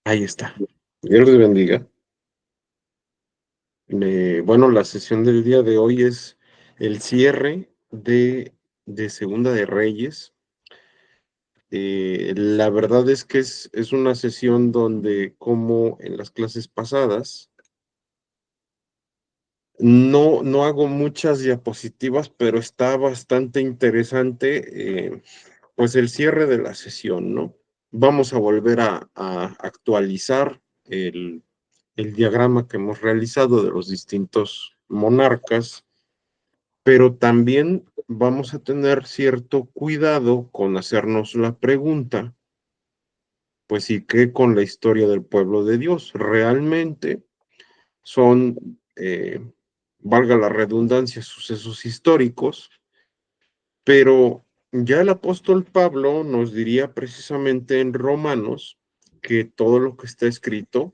Ahí está. Dios les bendiga. Bueno, la sesión del día de hoy es el cierre de Segunda de Reyes. La verdad es que es una sesión donde, como en las clases pasadas, no hago muchas diapositivas, pero está bastante interesante, pues el cierre de la sesión, ¿no? Vamos a volver a actualizar el diagrama que hemos realizado de los distintos monarcas, pero también vamos a tener cierto cuidado con hacernos la pregunta, pues, ¿y qué con la historia del pueblo de Dios? Realmente son, valga la redundancia, sucesos históricos, pero ya el apóstol Pablo nos diría precisamente en Romanos que todo lo que está escrito,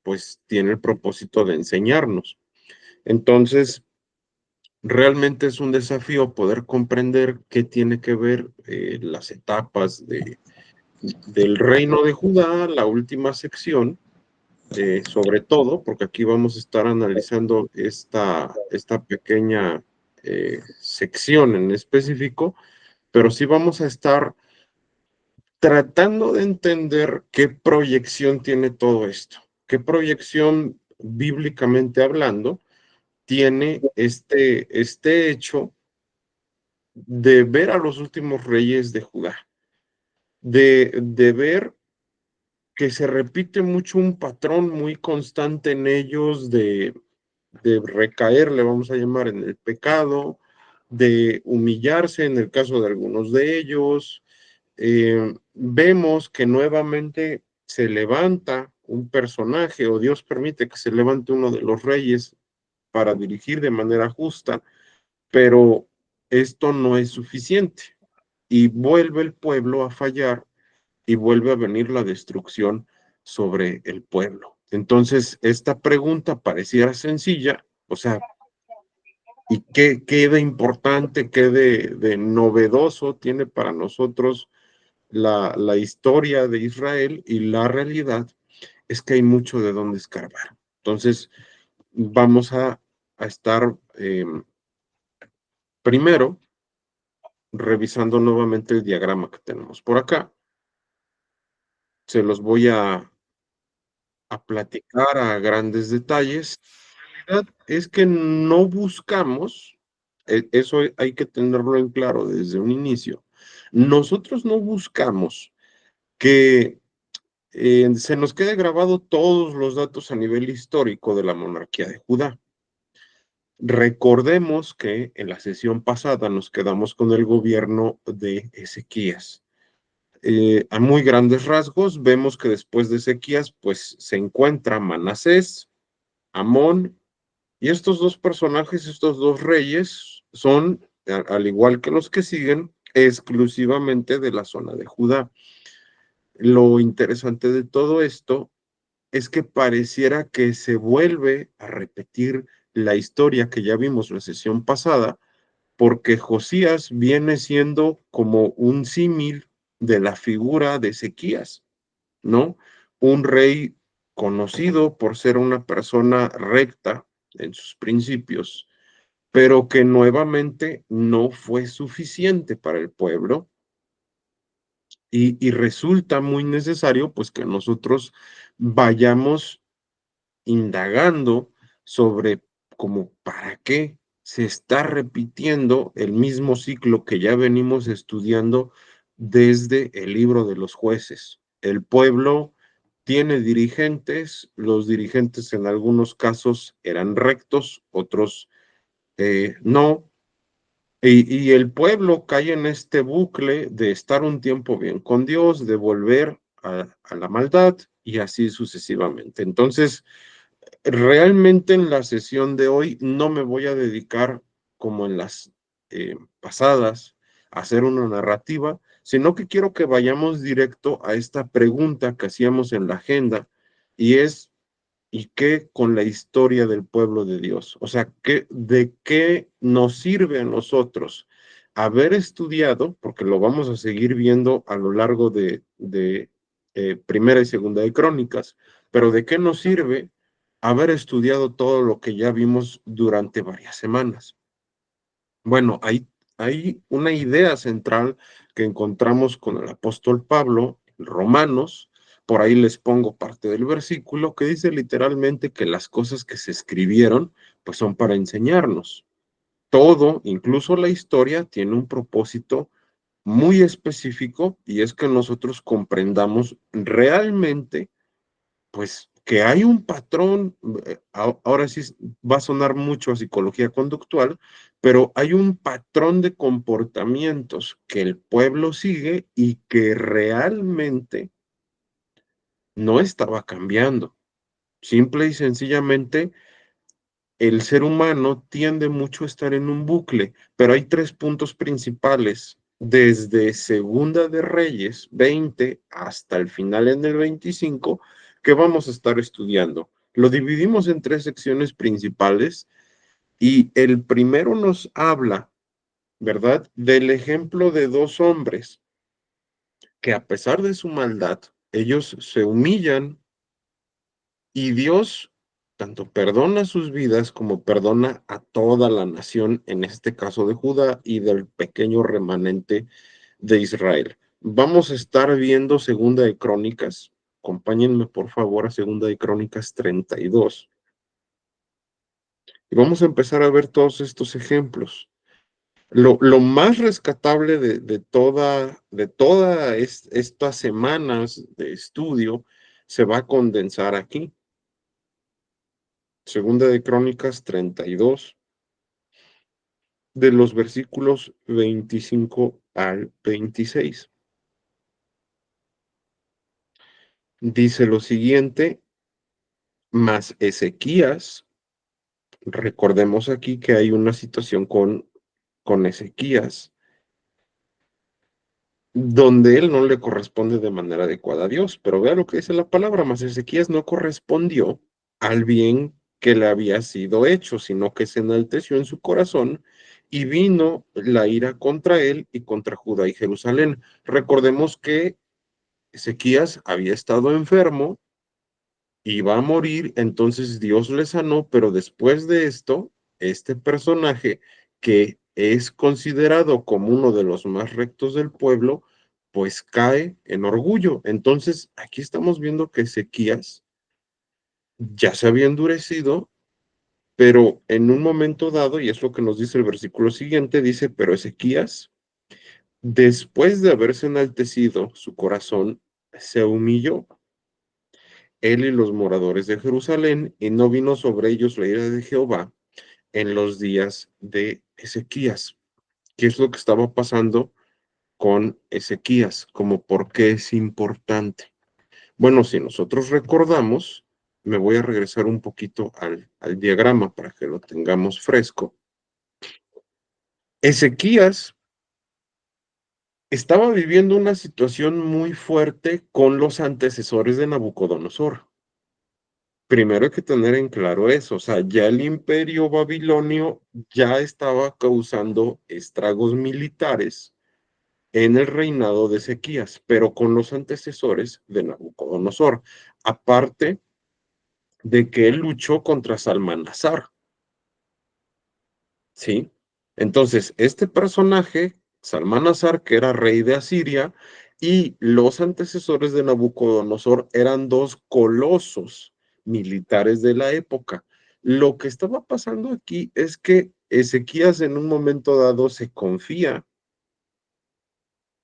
pues tiene el propósito de enseñarnos. Entonces, realmente es un desafío poder comprender qué tiene que ver las etapas del reino de Judá, la última sección, sobre todo, porque aquí vamos a estar analizando esta pequeña sección en específico, pero sí vamos a estar tratando de entender qué proyección tiene todo esto, qué proyección bíblicamente hablando tiene este hecho de ver a los últimos reyes de Judá, de ver que se repite mucho un patrón muy constante en ellos de recaer, le vamos a llamar, en el pecado, de humillarse en el caso de algunos de ellos. Vemos que nuevamente se levanta un personaje, o Dios permite que se levante uno de los reyes para dirigir de manera justa, pero esto no es suficiente y vuelve el pueblo a fallar y vuelve a venir la destrucción sobre el pueblo. Entonces, esta pregunta pareciera sencilla, o sea, ¿y qué de importante, qué de novedoso tiene para nosotros la historia de Israel? Y la realidad es que hay mucho de dónde escarbar. Entonces, vamos a estar primero revisando nuevamente el diagrama que tenemos por acá. Se los voy a platicar a grandes detalles. La realidad es que no buscamos, eso hay que tenerlo en claro desde un inicio. Nosotros no buscamos que se nos quede grabado todos los datos a nivel histórico de la monarquía de Judá. Recordemos que en la sesión pasada nos quedamos con el gobierno de Ezequías. A muy grandes rasgos, vemos que después de Ezequías, pues se encuentra Manasés, Amón, y estos dos personajes, estos dos reyes, son, al igual que los que siguen, exclusivamente de la zona de Judá. Lo interesante de todo esto es que pareciera que se vuelve a repetir la historia que ya vimos la sesión pasada, porque Josías viene siendo como un símil de la figura de Ezequías, ¿no? Un rey conocido por ser una persona recta en sus principios, pero que nuevamente no fue suficiente para el pueblo y resulta muy necesario pues que nosotros vayamos indagando sobre cómo para qué se está repitiendo el mismo ciclo que ya venimos estudiando desde el libro de los jueces. El pueblo tiene dirigentes, los dirigentes en algunos casos eran rectos, otros no, y el pueblo cae en este bucle de estar un tiempo bien con Dios, de volver a la maldad y así sucesivamente. Entonces, realmente en la sesión de hoy no me voy a dedicar, como en las pasadas, a hacer una narrativa, sino que quiero que vayamos directo a esta pregunta que hacíamos en la agenda, y es, ¿y qué con la historia del pueblo de Dios? O sea, ¿de qué nos sirve a nosotros haber estudiado, porque lo vamos a seguir viendo a lo largo de Primera y Segunda de Crónicas, pero ¿de qué nos sirve haber estudiado todo lo que ya vimos durante varias semanas? Bueno, hay una idea central que encontramos con el apóstol Pablo en Romanos, por ahí les pongo parte del versículo, que dice literalmente que las cosas que se escribieron, pues son para enseñarnos. Todo, incluso la historia, tiene un propósito muy específico y es que nosotros comprendamos realmente, pues, que hay un patrón, ahora sí va a sonar mucho a psicología conductual, pero hay un patrón de comportamientos que el pueblo sigue y que realmente no estaba cambiando. Simple y sencillamente el ser humano tiende mucho a estar en un bucle, pero hay tres puntos principales. Desde Segunda de Reyes 20 hasta el final en el 25 que vamos a estar estudiando. Lo dividimos en tres secciones principales y el primero nos habla, ¿verdad? Del ejemplo de dos hombres que a pesar de su maldad, ellos se humillan y Dios tanto perdona sus vidas como perdona a toda la nación, en este caso de Judá y del pequeño remanente de Israel. Vamos a estar viendo Segunda de Crónicas. Acompáñenme por favor a Segunda de Crónicas 32. Y vamos a empezar a ver todos estos ejemplos. Lo más rescatable de todas estas semanas de estudio se va a condensar aquí. Segunda de Crónicas 32, de los versículos 25 al 26. Dice lo siguiente, mas Ezequías, recordemos aquí que hay una situación con Ezequías, donde él no le corresponde de manera adecuada a Dios, pero vea lo que dice la palabra, mas Ezequías no correspondió al bien que le había sido hecho, sino que se enalteció en su corazón y vino la ira contra él y contra Judá y Jerusalén. Recordemos que Ezequías había estado enfermo, iba a morir, entonces Dios le sanó, pero después de esto, este personaje que es considerado como uno de los más rectos del pueblo, pues cae en orgullo. Entonces, aquí estamos viendo que Ezequías ya se había endurecido, pero en un momento dado, y es lo que nos dice el versículo siguiente, dice, pero Ezequías, después de haberse enaltecido su corazón, se humilló él y los moradores de Jerusalén, y no vino sobre ellos la ira de Jehová en los días de Ezequías. ¿Qué es lo que estaba pasando con Ezequías? Como por qué es importante. Bueno, si nosotros recordamos, me voy a regresar un poquito al diagrama para que lo tengamos fresco. Ezequías estaba viviendo una situación muy fuerte con los antecesores de Nabucodonosor. Primero hay que tener en claro eso, o sea, ya el imperio babilonio ya estaba causando estragos militares en el reinado de Ezequías, pero con los antecesores de Nabucodonosor, aparte de que él luchó contra Salmanasar, ¿sí? Entonces, este personaje, Salmanasar, que era rey de Asiria, y los antecesores de Nabucodonosor eran dos colosos militares de la época. Lo que estaba pasando aquí es que Ezequías en un momento dado se confía,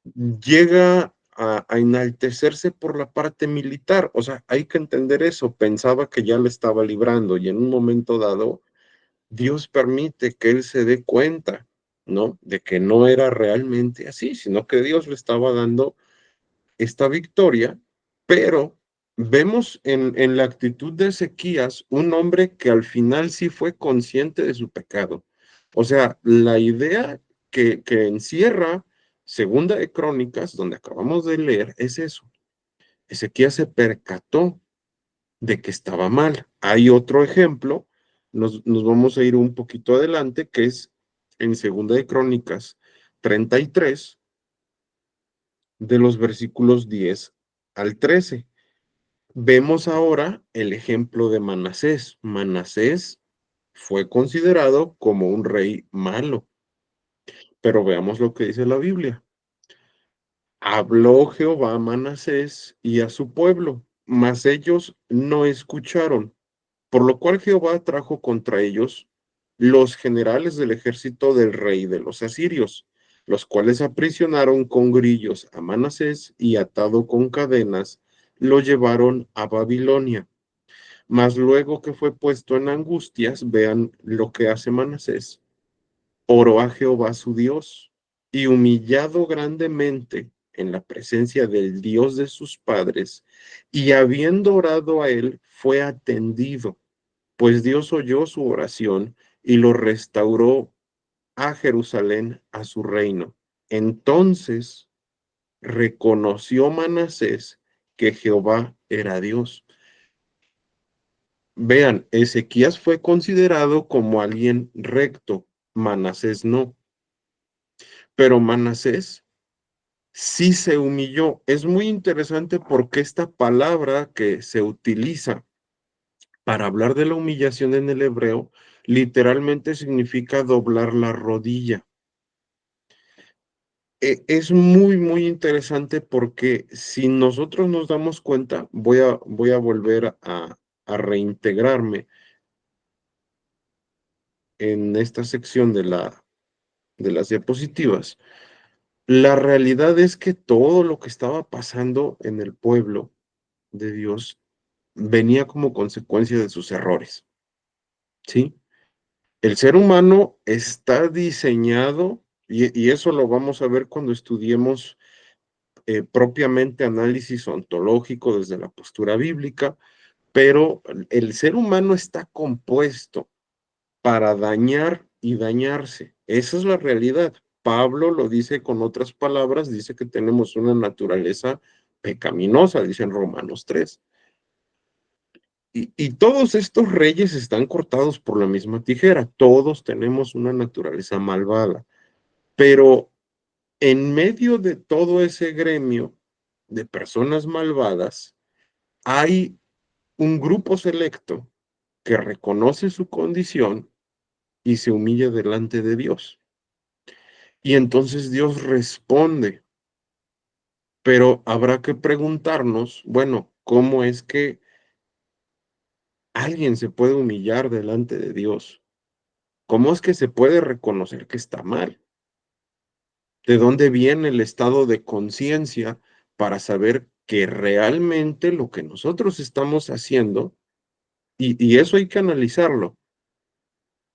llega a enaltecerse por la parte militar, o sea, hay que entender eso, pensaba que ya le estaba librando y en un momento dado Dios permite que él se dé cuenta, ¿no? De que no era realmente así, sino que Dios le estaba dando esta victoria, pero vemos en la actitud de Ezequías un hombre que al final sí fue consciente de su pecado. O sea, la idea que encierra Segunda de Crónicas, donde acabamos de leer, es eso. Ezequías se percató de que estaba mal. Hay otro ejemplo, nos vamos a ir un poquito adelante, que es en Segunda de Crónicas 33, de los versículos 10 al 13. Vemos ahora el ejemplo de Manasés. Manasés fue considerado como un rey malo, pero veamos lo que dice la Biblia. Habló Jehová a Manasés y a su pueblo, mas ellos no escucharon, por lo cual Jehová trajo contra ellos los generales del ejército del rey de los asirios, los cuales aprisionaron con grillos a Manasés y atado con cadenas, lo llevaron a Babilonia. Mas luego que fue puesto en angustias, vean lo que hace Manasés. Oró a Jehová su Dios y humillado grandemente en la presencia del Dios de sus padres, y habiendo orado a él, fue atendido, pues Dios oyó su oración y lo restauró a Jerusalén, a su reino. Entonces reconoció Manasés que Jehová era Dios. Vean, Ezequías fue considerado como alguien recto, Manasés no, pero Manasés sí se humilló. Es muy interesante porque esta palabra que se utiliza para hablar de la humillación en el hebreo literalmente significa doblar la rodilla. Es muy, muy interesante porque si nosotros nos damos cuenta, voy a volver a reintegrarme en esta sección de las diapositivas. La realidad es que todo lo que estaba pasando en el pueblo de Dios venía como consecuencia de sus errores, ¿sí? El ser humano está diseñado, y eso lo vamos a ver cuando estudiemos propiamente análisis ontológico desde la postura bíblica, pero el ser humano está compuesto para dañar y dañarse. Esa es la realidad. Pablo lo dice con otras palabras, dice que tenemos una naturaleza pecaminosa, dice en Romanos 3. Y todos estos reyes están cortados por la misma tijera, todos tenemos una naturaleza malvada, pero en medio de todo ese gremio de personas malvadas, hay un grupo selecto que reconoce su condición y se humilla delante de Dios. Y entonces Dios responde, pero habrá que preguntarnos, bueno, ¿cómo es que alguien se puede humillar delante de Dios? ¿Cómo es que se puede reconocer que está mal? ¿De dónde viene el estado de conciencia para saber que realmente lo que nosotros estamos haciendo, y eso hay que analizarlo,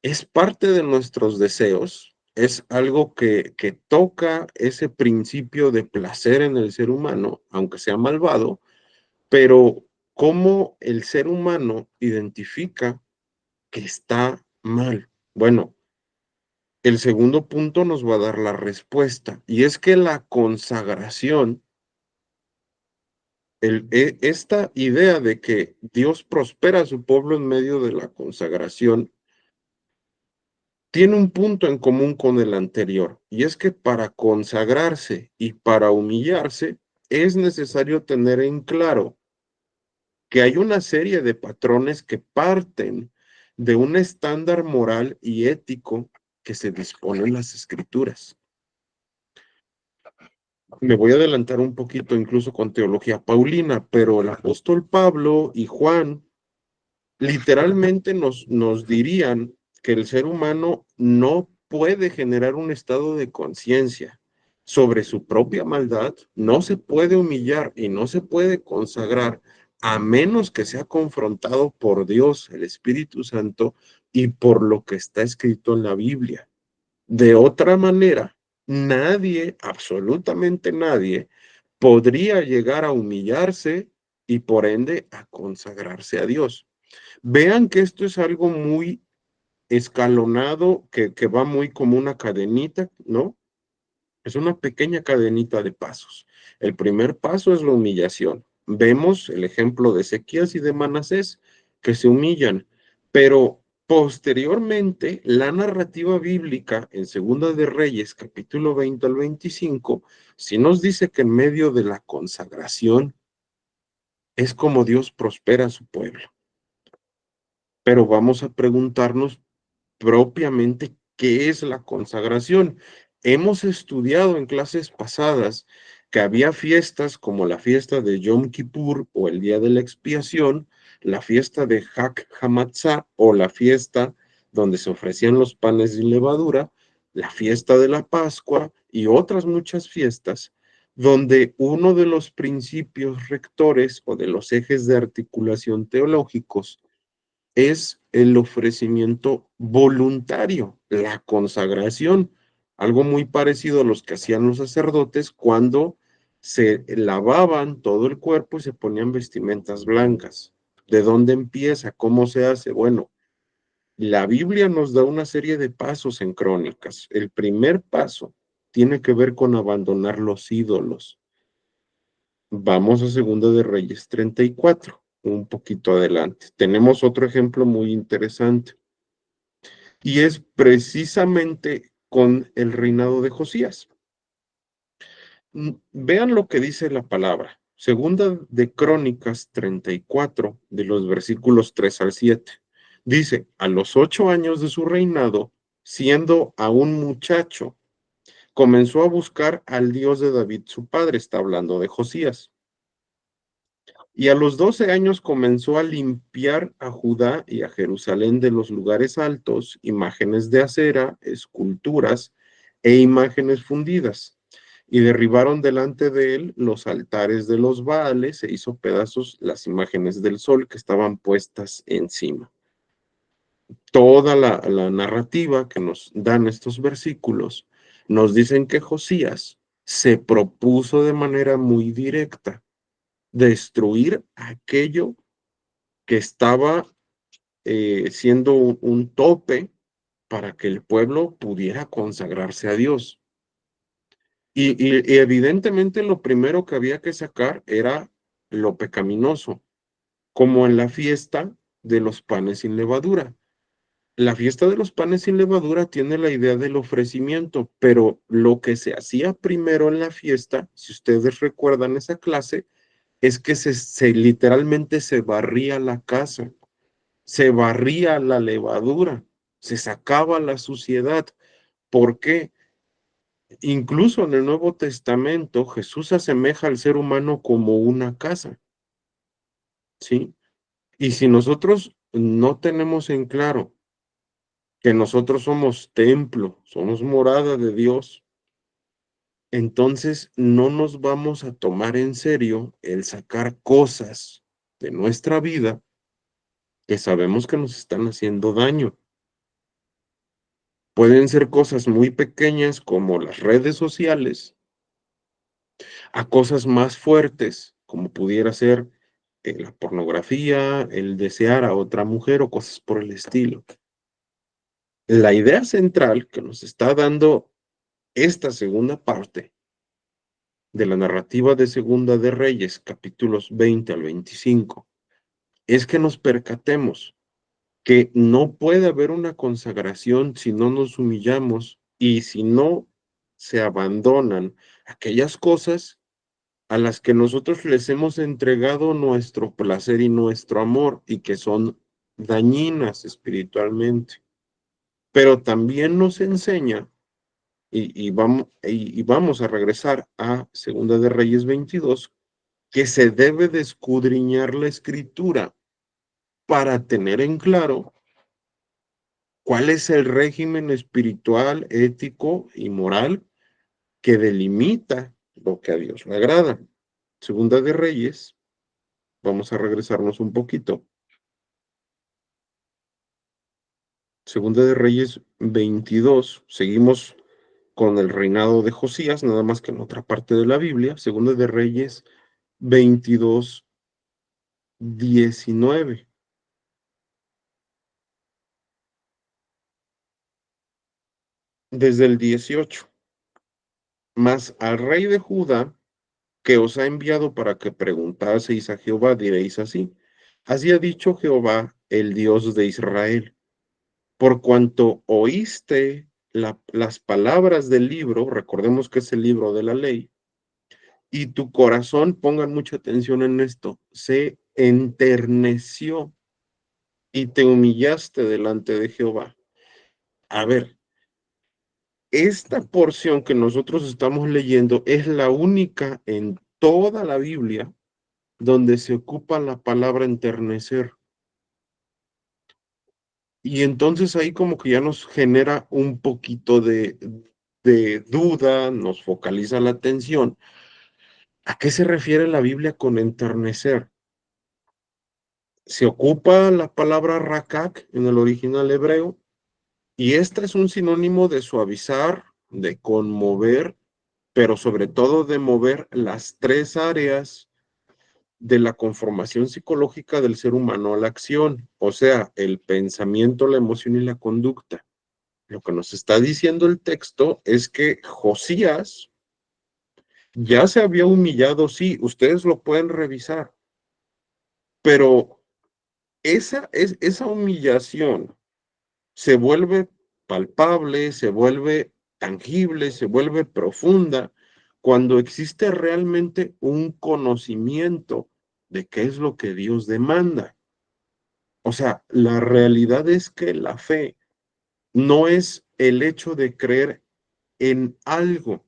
es parte de nuestros deseos, es algo que toca ese principio de placer en el ser humano, aunque sea malvado, pero cómo el ser humano identifica que está mal? Bueno, el segundo punto nos va a dar la respuesta, y es que la consagración, esta idea de que Dios prospera a su pueblo en medio de la consagración, tiene un punto en común con el anterior, y es que para consagrarse y para humillarse es necesario tener en claro que hay una serie de patrones que parten de un estándar moral y ético que se dispone en las escrituras. Me voy a adelantar un poquito incluso con teología paulina, pero el apóstol Pablo y Juan literalmente nos dirían que el ser humano no puede generar un estado de conciencia sobre su propia maldad, no se puede humillar y no se puede consagrar a menos que sea confrontado por Dios, el Espíritu Santo, y por lo que está escrito en la Biblia. De otra manera, nadie, absolutamente nadie, podría llegar a humillarse y por ende a consagrarse a Dios. Vean que esto es algo muy escalonado, que va muy como una cadenita, ¿no? Es una pequeña cadenita de pasos. El primer paso es la humillación. Vemos el ejemplo de Ezequías y de Manasés que se humillan, pero posteriormente la narrativa bíblica en Segunda de Reyes, capítulo 20 al 25, sí nos dice que en medio de la consagración Es como Dios prospera a su pueblo. Pero vamos a preguntarnos propiamente qué es la consagración. Hemos estudiado en clases pasadas que había fiestas como la fiesta de Yom Kippur o el Día de la Expiación, la fiesta de Hak Hamatzah o la fiesta donde se ofrecían los panes sin levadura, la fiesta de la Pascua y otras muchas fiestas, donde uno de los principios rectores o de los ejes de articulación teológicos es el ofrecimiento voluntario, la consagración, algo muy parecido a los que hacían los sacerdotes cuando se lavaban todo el cuerpo y se ponían vestimentas blancas. ¿De dónde empieza? ¿Cómo se hace? Bueno, la Biblia nos da una serie de pasos en Crónicas. El primer paso tiene que ver con abandonar los ídolos. Vamos a Segunda de Reyes 34, un poquito adelante. Tenemos otro ejemplo muy interesante y es precisamente con el reinado de Josías. Vean lo que dice la palabra. Segunda de Crónicas 34, de los versículos 3 al 7. Dice, a los 8 años de su reinado, siendo aún muchacho, comenzó a buscar al Dios de David, su padre. Está hablando de Josías. Y a los 12 años comenzó a limpiar a Judá y a Jerusalén de los lugares altos, imágenes de acera, esculturas e imágenes fundidas. Y derribaron delante de él los altares de los Baales e hizo pedazos las imágenes del sol que estaban puestas encima. Toda la narrativa que nos dan estos versículos nos dicen que Josías se propuso de manera muy directa destruir aquello que estaba siendo un tope para que el pueblo pudiera consagrarse a Dios. Y evidentemente lo primero que había que sacar era lo pecaminoso, como en la fiesta de los panes sin levadura. La fiesta de los panes sin levadura tiene la idea del ofrecimiento, pero lo que se hacía primero en la fiesta, si ustedes recuerdan esa clase, es que literalmente se barría la casa, se barría la levadura, se sacaba la suciedad. ¿Por qué? Incluso en el Nuevo Testamento Jesús asemeja al ser humano como una casa, ¿sí? Y si nosotros no tenemos en claro que nosotros somos templo, somos morada de Dios, entonces no nos vamos a tomar en serio el sacar cosas de nuestra vida que sabemos que nos están haciendo daño. Pueden ser cosas muy pequeñas como las redes sociales, a cosas más fuertes como pudiera ser la pornografía, el desear a otra mujer o cosas por el estilo. La idea central que nos está dando esta segunda parte de la narrativa de Segunda de Reyes, capítulos 20 al 25, es que nos percatemos que no puede haber una consagración si no nos humillamos y si no se abandonan aquellas cosas a las que nosotros les hemos entregado nuestro placer y nuestro amor y que son dañinas espiritualmente. Pero también nos enseña, y vamos a regresar a Segunda de Reyes 22, que se debe de escudriñar la escritura para tener en claro cuál es el régimen espiritual, ético y moral que delimita lo que a Dios le agrada. Segunda de Reyes, vamos a regresarnos un poquito. Segunda de Reyes 22, seguimos con el reinado de Josías, nada más que en otra parte de la Biblia. Segunda de Reyes 22, 19. Desde el 18. Mas al rey de Judá, que os ha enviado para que preguntaseis a Jehová, diréis así: así ha dicho Jehová, el Dios de Israel, por cuanto oíste las palabras del libro, recordemos que es el libro de la ley, y tu corazón, pongan mucha atención en esto, se enterneció y te humillaste delante de Jehová. A ver, esta porción que nosotros estamos leyendo es la única en toda la Biblia donde se ocupa la palabra enternecer. Y entonces ahí como que ya nos genera un poquito de duda, nos focaliza la atención. ¿A qué se refiere la Biblia con enternecer? Se ocupa la palabra rakak en el original hebreo y esta es un sinónimo de suavizar, de conmover, pero sobre todo de mover las tres áreas de la conformación psicológica del ser humano a la acción, o sea, el pensamiento, la emoción y la conducta. Lo que nos está diciendo el texto es que Josías ya se había humillado, sí, ustedes lo pueden revisar, pero esa humillación se vuelve palpable, se vuelve tangible, se vuelve profunda cuando existe realmente un conocimiento de qué es lo que Dios demanda. O sea, la realidad es que la fe no es el hecho de creer en algo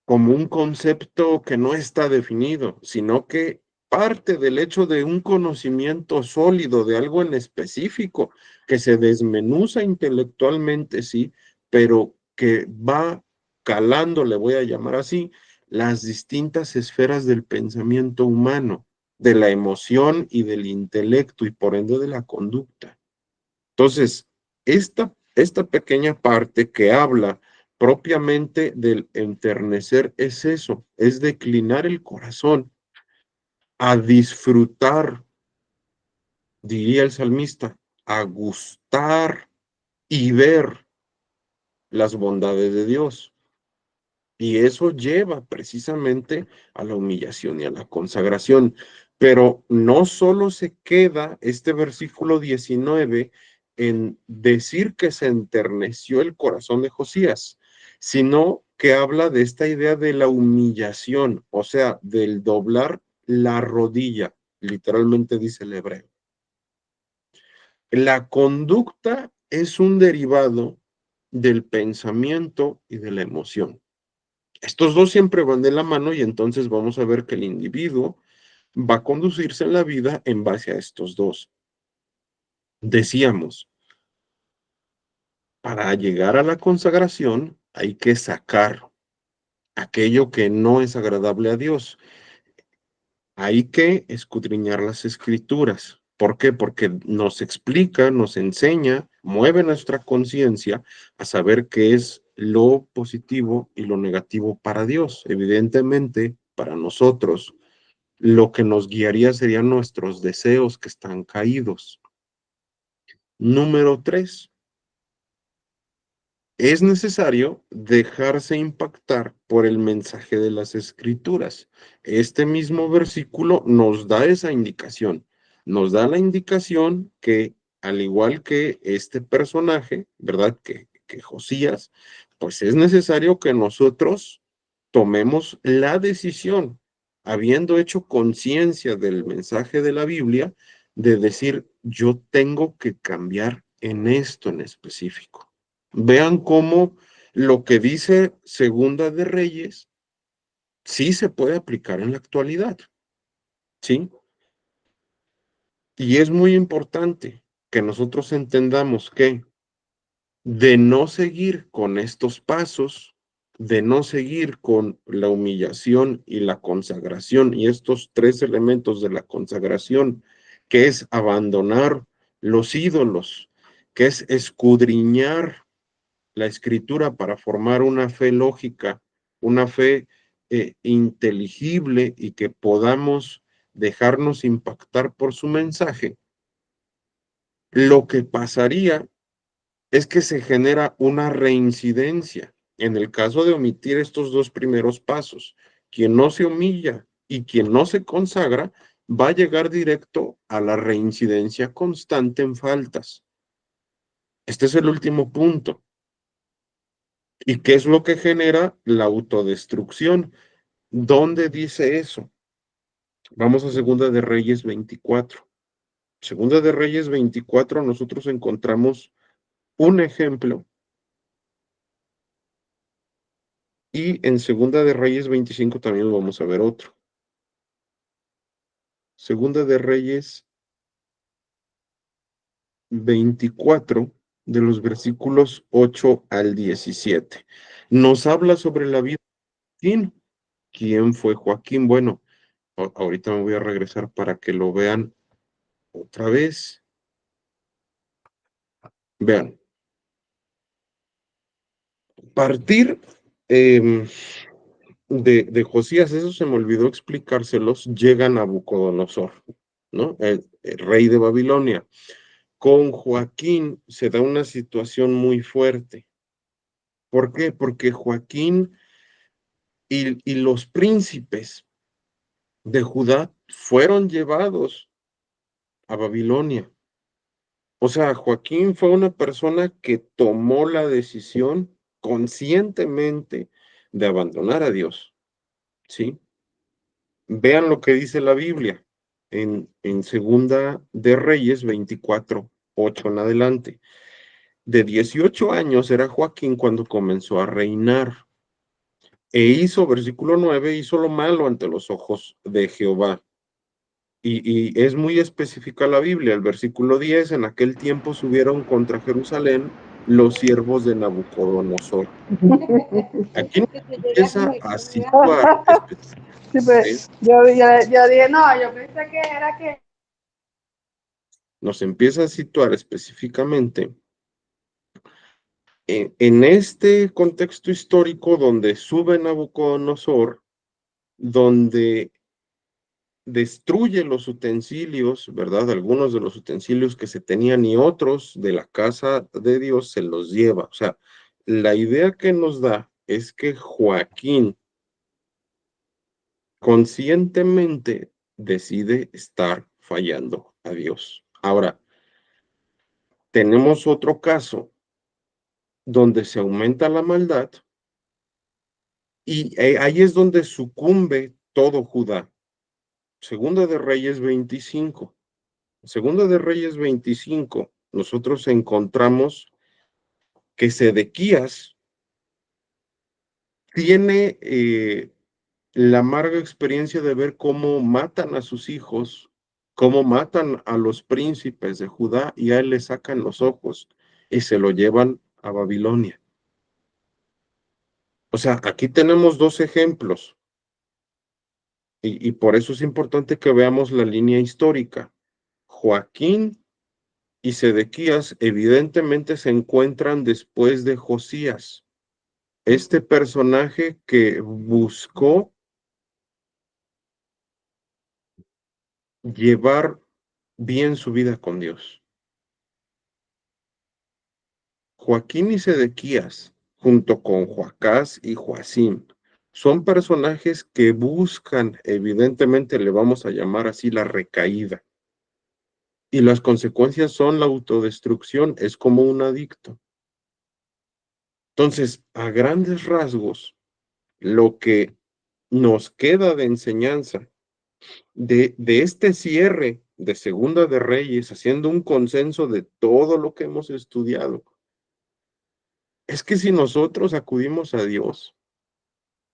como un concepto que no está definido, sino que parte del hecho de un conocimiento sólido de algo en específico que se desmenuza intelectualmente, sí, pero que va calando, le voy a llamar así, las distintas esferas del pensamiento humano, de la emoción y del intelecto y por ende de la conducta. Entonces, esta pequeña parte que habla propiamente del enternecer es eso, es declinar el corazón a disfrutar, diría el salmista, a gustar y ver las bondades de Dios. Y eso lleva precisamente a la humillación y a la consagración. Pero no solo se queda este versículo 19 en decir que se enterneció el corazón de Josías, sino que habla de esta idea de la humillación, o sea, del doblar la rodilla, literalmente dice el hebreo. La conducta es un derivado del pensamiento y de la emoción. Estos dos siempre van de la mano y entonces vamos a ver que el individuo va a conducirse en la vida en base a estos dos. Decíamos, para llegar a la consagración hay que sacar aquello que no es agradable a Dios. Hay que escudriñar las escrituras. ¿Por qué? Porque nos explica, nos enseña, mueve nuestra conciencia a saber qué es lo positivo y lo negativo para Dios. Evidentemente, para nosotros, lo que nos guiaría serían nuestros deseos que están caídos. Número 3, es necesario dejarse impactar por el mensaje de las escrituras. Este mismo versículo nos da esa indicación. Nos da la indicación que, al igual que este personaje, ¿verdad? Que Josías, pues es necesario que nosotros tomemos la decisión, habiendo hecho conciencia del mensaje de la Biblia, de decir, yo tengo que cambiar en esto en específico. Vean cómo lo que dice Segunda de Reyes sí se puede aplicar en la actualidad, ¿sí? Y es muy importante que nosotros entendamos que de no seguir con estos pasos, de no seguir con la humillación y la consagración y estos tres elementos de la consagración, que es abandonar los ídolos, que es escudriñar la escritura para formar una fe lógica, una fe inteligible y que podamos dejarnos impactar por su mensaje, lo que pasaría es que se genera una reincidencia. En el caso de omitir estos dos primeros pasos, quien no se humilla y quien no se consagra va a llegar directo a la reincidencia constante en faltas. Este es el último punto. ¿Y qué es lo que genera la autodestrucción? ¿Dónde dice eso? Vamos a Segunda de Reyes 24. Segunda de Reyes 24, nosotros encontramos un ejemplo, y en Segunda de Reyes 25 también vamos a ver otro. Segunda de Reyes 24, de los versículos 8 al 17. Nos habla sobre la vida de Joaquín. ¿Quién fue Joaquín? Bueno, ahorita me voy a regresar para que lo vean otra vez. Vean, partir de Josías, eso se me olvidó explicárselos, llega Nabucodonosor, ¿no? El rey de Babilonia. Con Joaquín se da una situación muy fuerte. ¿Por qué? Porque Joaquín y los príncipes de Judá fueron llevados a Babilonia. O sea, Joaquín fue una persona que tomó la decisión conscientemente de abandonar a Dios, ¿sí? Vean lo que dice la Biblia en Segunda de Reyes 24, 8 en adelante. De 18 años era Joaquín cuando comenzó a reinar. E hizo, versículo 9, hizo lo malo ante los ojos de Jehová. Y es muy específica la Biblia. El versículo 10, en aquel tiempo subieron contra Jerusalén los siervos de Nabucodonosor. Aquí nos empieza a situar Sí, pues, específicamente, yo dije, no, yo pensé que era que... nos empieza a situar específicamente en este contexto histórico donde sube Nabucodonosor, donde destruye los utensilios, ¿verdad? Algunos de los utensilios que se tenían y otros de la casa de Dios se los lleva. O sea, la idea que nos da es que Joaquín conscientemente decide estar fallando a Dios. Ahora, tenemos otro caso donde se aumenta la maldad y ahí es donde sucumbe todo Judá. Segunda de Reyes 25. Segunda de Reyes 25, nosotros encontramos que Sedequías tiene la amarga experiencia de ver cómo matan a sus hijos, cómo matan a los príncipes de Judá y a él le sacan los ojos y se lo llevan a Babilonia. O sea, aquí tenemos dos ejemplos y por eso es importante que veamos la línea histórica. Joaquín y Sedequías evidentemente se encuentran después de Josías, este personaje que buscó llevar bien su vida con Dios. Joaquín y Sedequías, junto con Joacás y Joacim, son personajes que buscan, evidentemente le vamos a llamar así, la recaída. Y las consecuencias son la autodestrucción, es como un adicto. Entonces, a grandes rasgos, lo que nos queda de enseñanza de este cierre de Segunda de Reyes, haciendo un consenso de todo lo que hemos estudiado, es que si nosotros acudimos a Dios,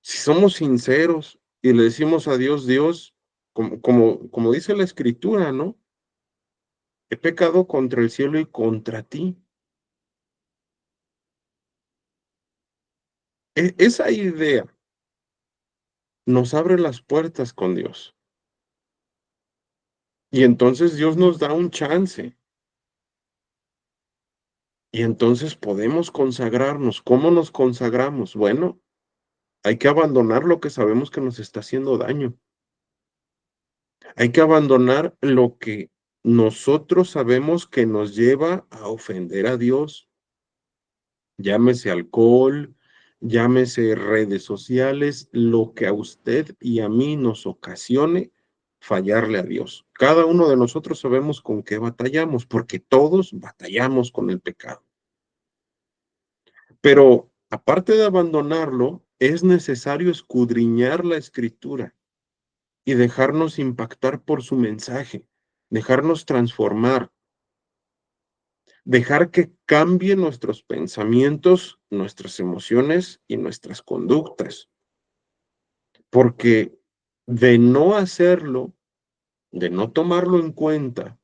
si somos sinceros y le decimos a Dios, Dios, como dice la Escritura, ¿no? He pecado contra el cielo y contra ti. Esa idea nos abre las puertas con Dios. Y entonces Dios nos da un chance. Y entonces podemos consagrarnos. ¿Cómo nos consagramos? Bueno, hay que abandonar lo que sabemos que nos está haciendo daño. Hay que abandonar lo que nosotros sabemos que nos lleva a ofender a Dios. Llámese alcohol, llámese redes sociales, lo que a usted y a mí nos ocasione fallarle a Dios. Cada uno de nosotros sabemos con qué batallamos, porque todos batallamos con el pecado. Pero aparte de abandonarlo, es necesario escudriñar la Escritura y dejarnos impactar por su mensaje, dejarnos transformar, dejar que cambie nuestros pensamientos, nuestras emociones y nuestras conductas, porque de no hacerlo, de no tomarlo en cuenta,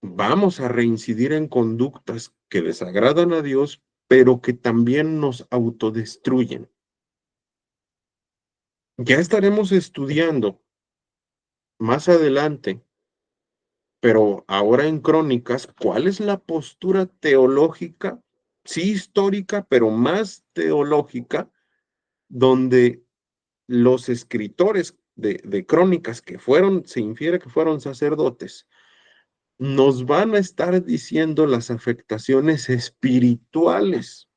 vamos a reincidir en conductas que desagradan a Dios, pero que también nos autodestruyen. Ya estaremos estudiando más adelante, pero ahora en Crónicas, ¿cuál es la postura teológica? Sí, histórica, pero más teológica, donde los escritores de Crónicas que fueron, se infiere que fueron sacerdotes, nos van a estar diciendo las afectaciones espirituales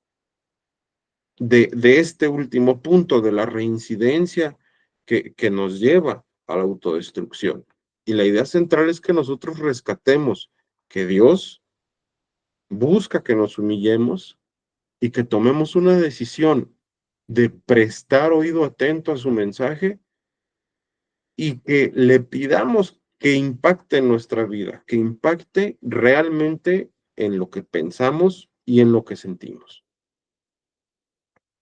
de este último punto, de la reincidencia que nos lleva a la autodestrucción. Y la idea central es que nosotros rescatemos que Dios busca que nos humillemos y que tomemos una decisión de prestar oído atento a su mensaje y que le pidamos que impacte en nuestra vida, que impacte realmente en lo que pensamos y en lo que sentimos.